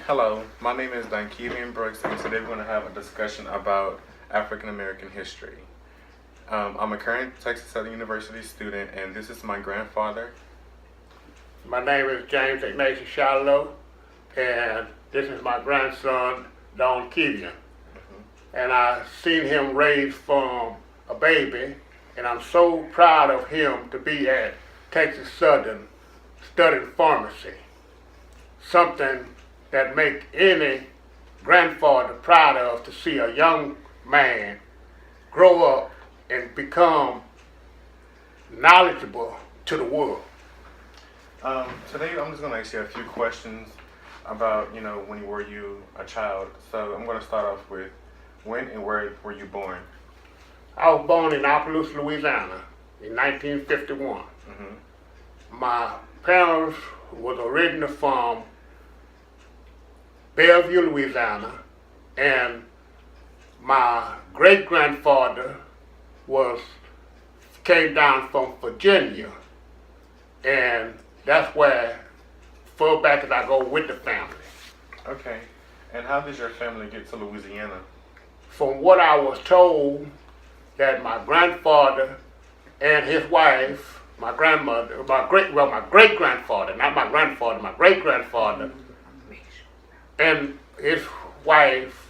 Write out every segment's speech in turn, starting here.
Hello, my name is Dankevian Brooks, and today we're going to have a discussion about African American history. I'm a current Texas Southern University student, and this is my grandfather. My name is James Ignatious Chilo, and this is my grandson, Don Kevian. And I seen him raised from a baby, and I'm so proud of him to be at Texas Southern studying pharmacy. Something that make any grandfather proud of, to see a young man grow up and become knowledgeable to the world. Today I'm just going to ask you a few questions about, when were you a child. So I'm going to start off with, when and where were you born? I was born in Ignatious, Louisiana in 1951. My parents was originally from Bellevue, Louisiana, and my great-grandfather came down from Virginia, and that's where far back as I go with the family. Okay. And how did your family get to Louisiana? From what I was told, that my grandfather and his wife, my great-grandfather, not my grandfather, my great-grandfather, and his wife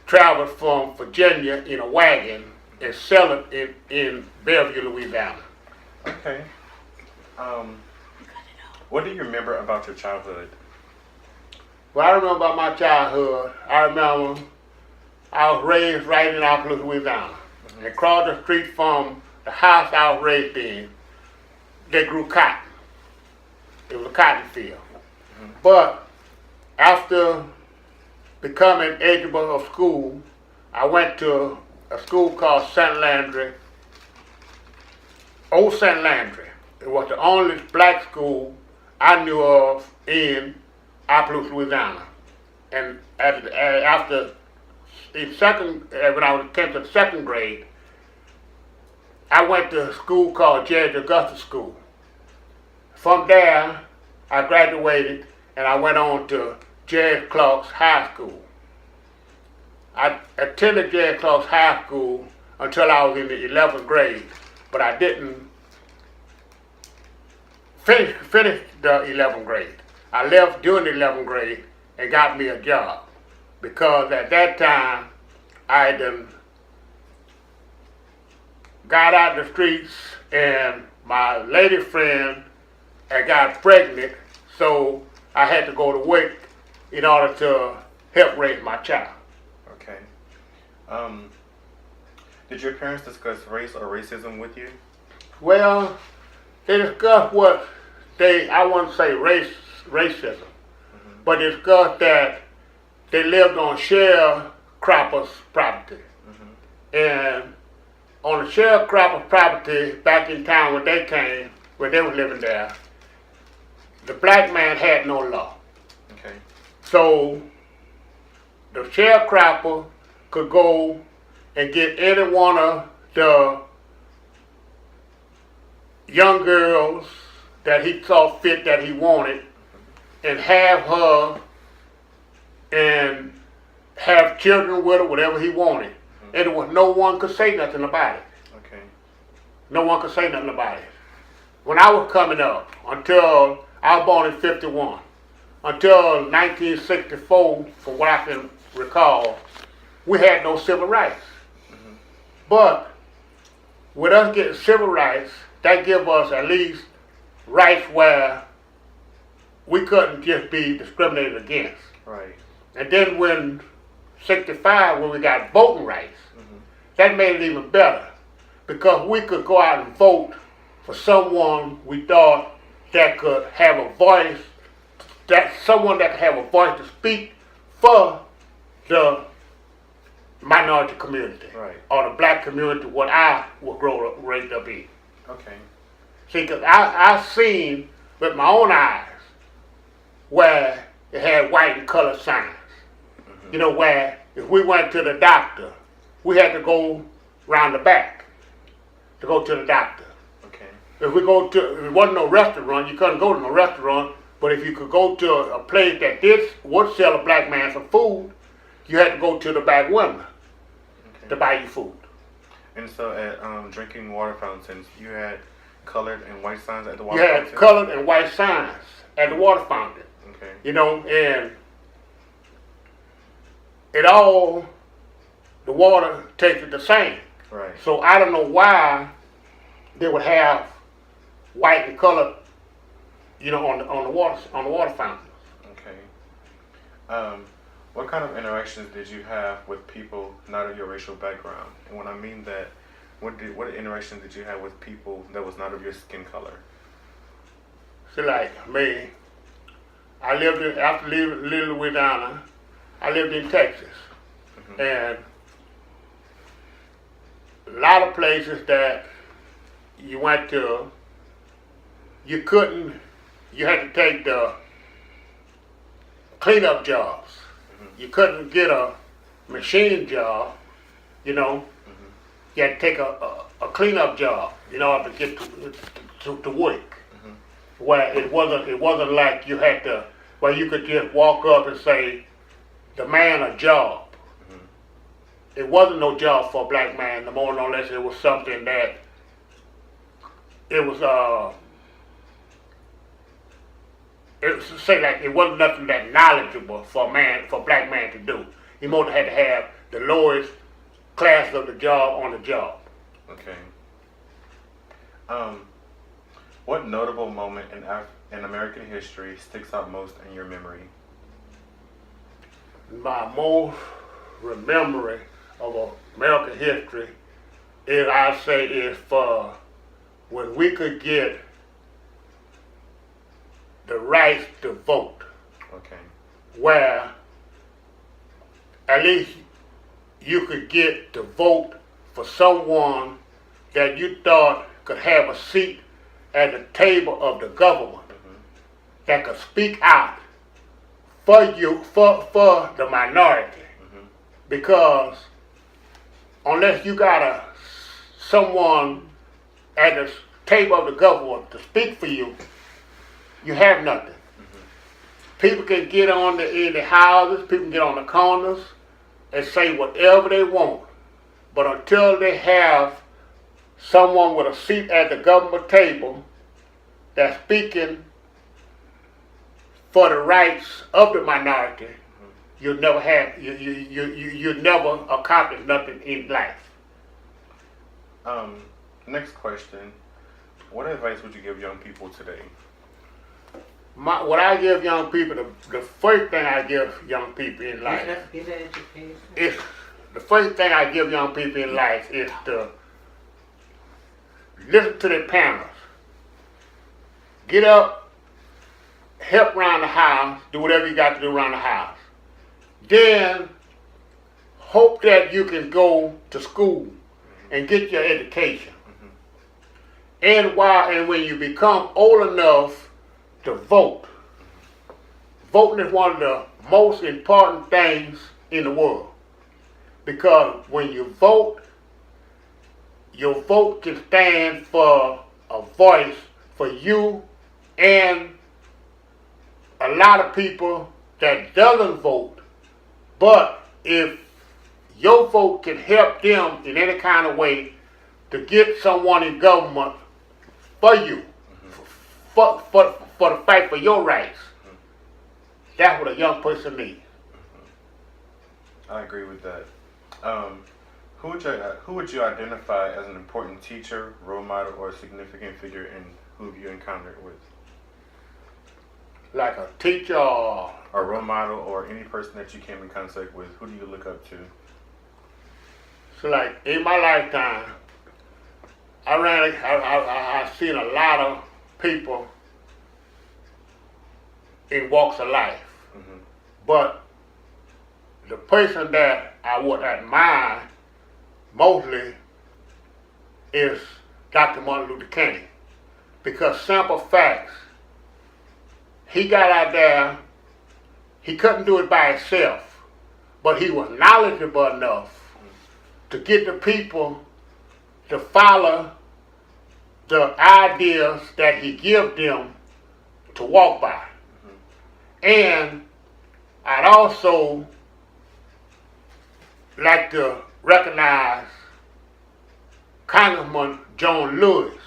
traveled from Virginia in a wagon and settled in Bellevue, Louisiana. Okay. What do you remember about your childhood? What I remember about my childhood, I remember I was raised right in Ignatious, Louisiana. And across the street from the house I was raised in, they grew cotton. It was a cotton field. But after becoming eligible of school, I went to a school called St. Landry, Old St. Landry. It was the only black school I knew of in Ignatious, Louisiana. And when I came to the second grade, I went to a school called J. Augustus School. From there, I graduated and I went on to J. Clark's High School. I attended J. Clark's High School until I was in the 11th grade, but I didn't finish the 11th grade. I left during the 11th grade and got me a job, because at that time I done got out the streets and my lady friend had got pregnant, so I had to go to work in order to help raise my child. Okay. Did your parents discuss race or racism with you? Well, they discussed I wouldn't say racism, but they discussed that they lived on sharecroppers' property. And on the sharecroppers' property back in town when they came, when they were living there, the black man had no law. Okay. So the sharecropper could go and get any one of the young girls that he saw fit that he wanted and have her and have children with her, whatever he wanted. And there was no one could say nothing about it. Okay. No one could say nothing about it. When I was coming up, until I was born in 51, until 1964, from what I can recall, we had no civil rights. But with us getting civil rights, that give us at least rights where we couldn't just be discriminated against. Right. And then when 65, when we got voting rights, that made it even better, because we could go out and vote for someone we thought that could have a voice, to speak for the minority community, right, or the black community, what I was raised up in. Okay. See, because I seen with my own eyes where it had white and colored signs. Where if we went to the doctor, we had to go round the back to go to the doctor. Okay. If there wasn't no restaurant, you couldn't go to no restaurant, But if you could go to a place that would sell a black man some food, you had to go to the back window to buy you food. And so at drinking water fountains, you had colored and white signs at the water You fountain? had colored and white signs at the water fountain. Okay. You know, and the water tasted the same. Right. So I don't know why they would have white and colored, you know, on the water fountain. Okay. What kind of interactions did you have with people not of your racial background? And when I mean that, what interactions did you have with people that was not of your skin color? So like me, after leaving Louisiana, I lived in Texas. Mm-hmm. And a lot of places that you went to, you had to take the cleanup jobs. Mm-hmm. You couldn't get a machine job, you know. Mm-hmm. You had to take a cleanup job in order to get to work. Mm-hmm. Where it wasn't like you had to, where you could just walk up and say, demand a job. Mm-hmm. It wasn't no job for a black man, no more nor less. It was something that it was say like it wasn't nothing that knowledgeable for black man to do. He more had to have the lowest class of the job on the job. Okay. What notable moment in American history sticks out most in your memory? My most memory of American history is for when we could get the right to vote. Okay. Where at least you could get to vote for someone that you thought could have a seat at the table of the government, mm-hmm. that could speak out for you, for the minority. Mm-hmm. Because unless you got someone at the table of the government to speak for you, you have nothing. Mm-hmm. People can get in the houses, people can get on the corners and say whatever they want. But until they have someone with a seat at the government table that's speaking for the rights of the minority, mm-hmm. you never accomplish nothing in life. Next question. What advice would you give young people today? What I give young people, the first thing I give young people in life is the first thing I give young people in life is to listen to their parents. Get up, help around the house, do whatever you got to do around the house. Then hope that you can go to school and get your education. Mm-hmm. And when you become old enough to vote. Voting is one of the most important things in the world. Because when you vote, your vote can stand for a voice for you and a lot of people that doesn't vote. But if your vote can help them in any kind of way to get someone in government for you, for the fight for your rights. That's what a young person needs. I agree with that. Who would you identify as an important teacher, role model, or a significant figure in who have you encountered with? Like a teacher or a role model or any person that you came in contact with, who do you look up to? So like in my lifetime, I've seen a lot of people in walks of life. Mm-hmm. But the person that I would admire mostly is Dr. Martin Luther King. Because simple facts, he got out there, he couldn't do it by himself, but he was knowledgeable enough to get the people to follow the ideas that he gave them to walk by. And I'd also like to recognize Congressman John Lewis,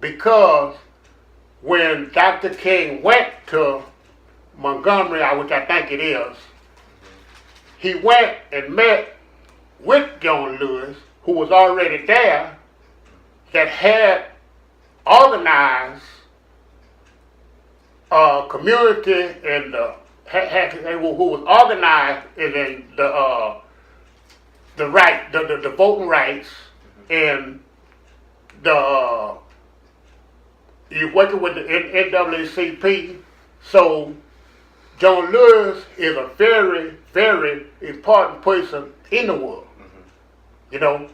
because when Dr. King went to Montgomery, which I think it is, he went and met with John Lewis, who was already there, that had organized a community and who was organized in the voting rights, and you're working with the NAACP. So John Lewis is a very, very important person in the world. You know,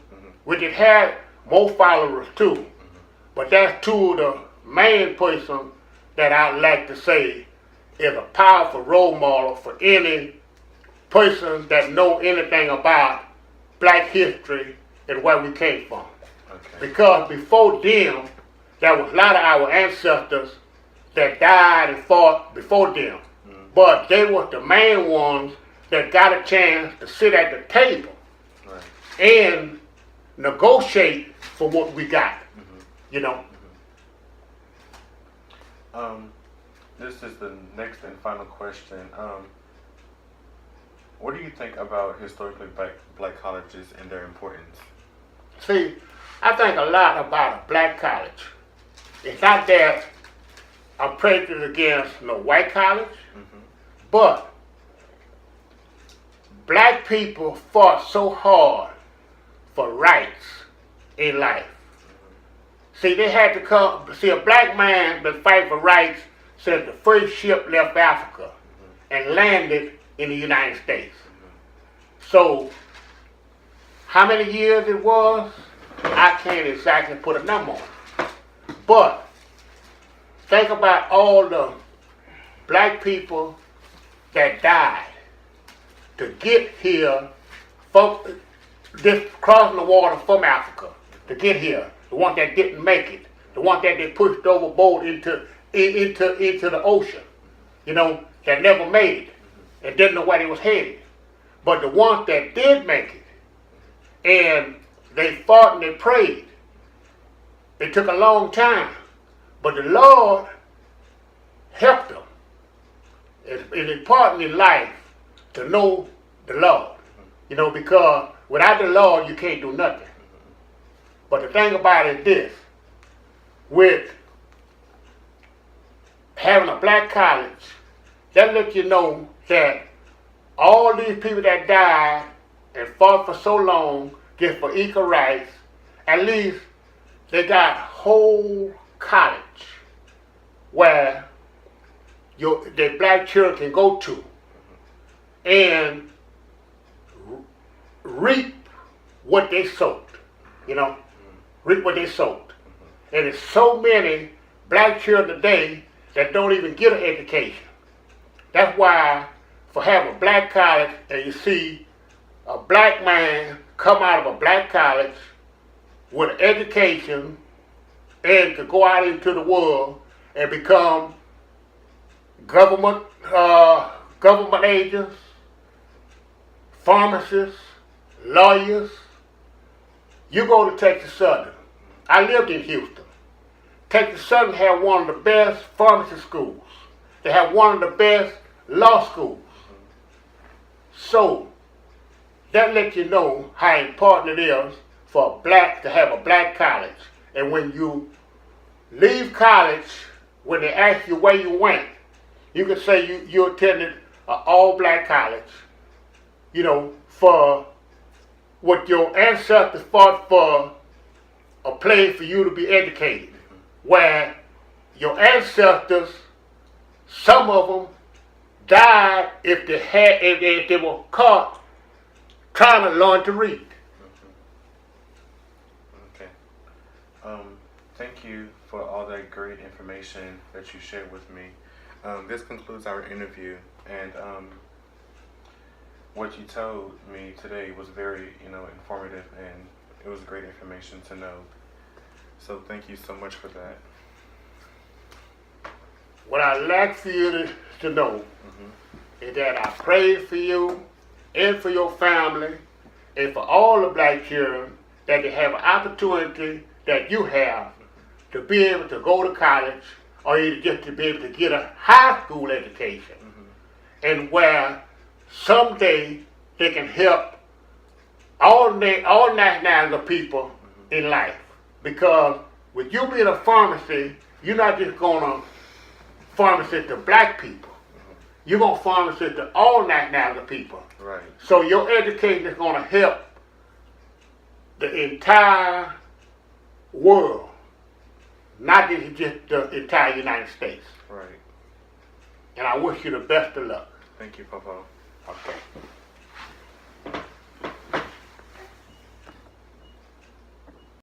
which it had more followers too. But that's two of the main persons that I'd like to say is a powerful role model for any person that know anything about black history and where we came from. Okay. Because before them, there was a lot of our ancestors that died and fought before them. But they were the main ones that got a chance to sit at the table and negotiate for what we got. You know. This is the next and final question. What do you think about historically black colleges and their importance? See, I think a lot about a black college. It's not that I'm prejudiced against no white college, but black people fought so hard for rights in life. See, they had to come. See, a black man been fighting for rights since the first ship left Africa and landed in the United States. So, how many years it was, I can't exactly put a number on it. But think about all the black people that died to get here, just crossing the water from Africa to get here. The ones that didn't make it, the ones that they pushed overboard into the ocean, you know, that never made it and didn't know where they was headed. But the ones that did make it, and they fought and they prayed, it took a long time, but the Lord helped them. It's important in life to know the Lord, you know, because without the Lord you can't do nothing. But the thing about it is this, with having a black college, that lets you know that all these people that died and fought for so long just for equal rights, at least they got whole college where the black children can go to and reap what they sowed, you know, reap what they sowed. And there's so many black children today that don't even get an education. That's why for having a black college and you see a black man come out of a black college with an education and to go out into the world and become government agents, pharmacists, lawyers. You go to Texas Southern. I lived in Houston. Texas Southern had one of the best pharmacy schools. They have one of the best law schools. So that lets you know how important it is for a black to have a black college. And when you leave college, when they ask you where you went, you can say you attended an all-black college, you know, for what your ancestors fought for, a place for you to be educated, where your ancestors, some of them died if they were caught trying to learn to read. Okay. Thank you for all that great information that you shared with me. This concludes our interview, and what you told me today was very, informative, and it was great information to know. So thank you so much for that. what I'd like for you to know is that I pray for you and for your family and for all the black children that they have an opportunity that you have to be able to go to college or either just to be able to get a high school education and where someday they can help all nationalities of people in life. Because with you being a pharmacy, you're not just going to pharmacy to black people. You're going to pharmacy to all nationalities of people. Right. So your education is going to help the entire world, not just the entire United States. Right. And I wish you the best of luck. Thank you, Papa. Okay.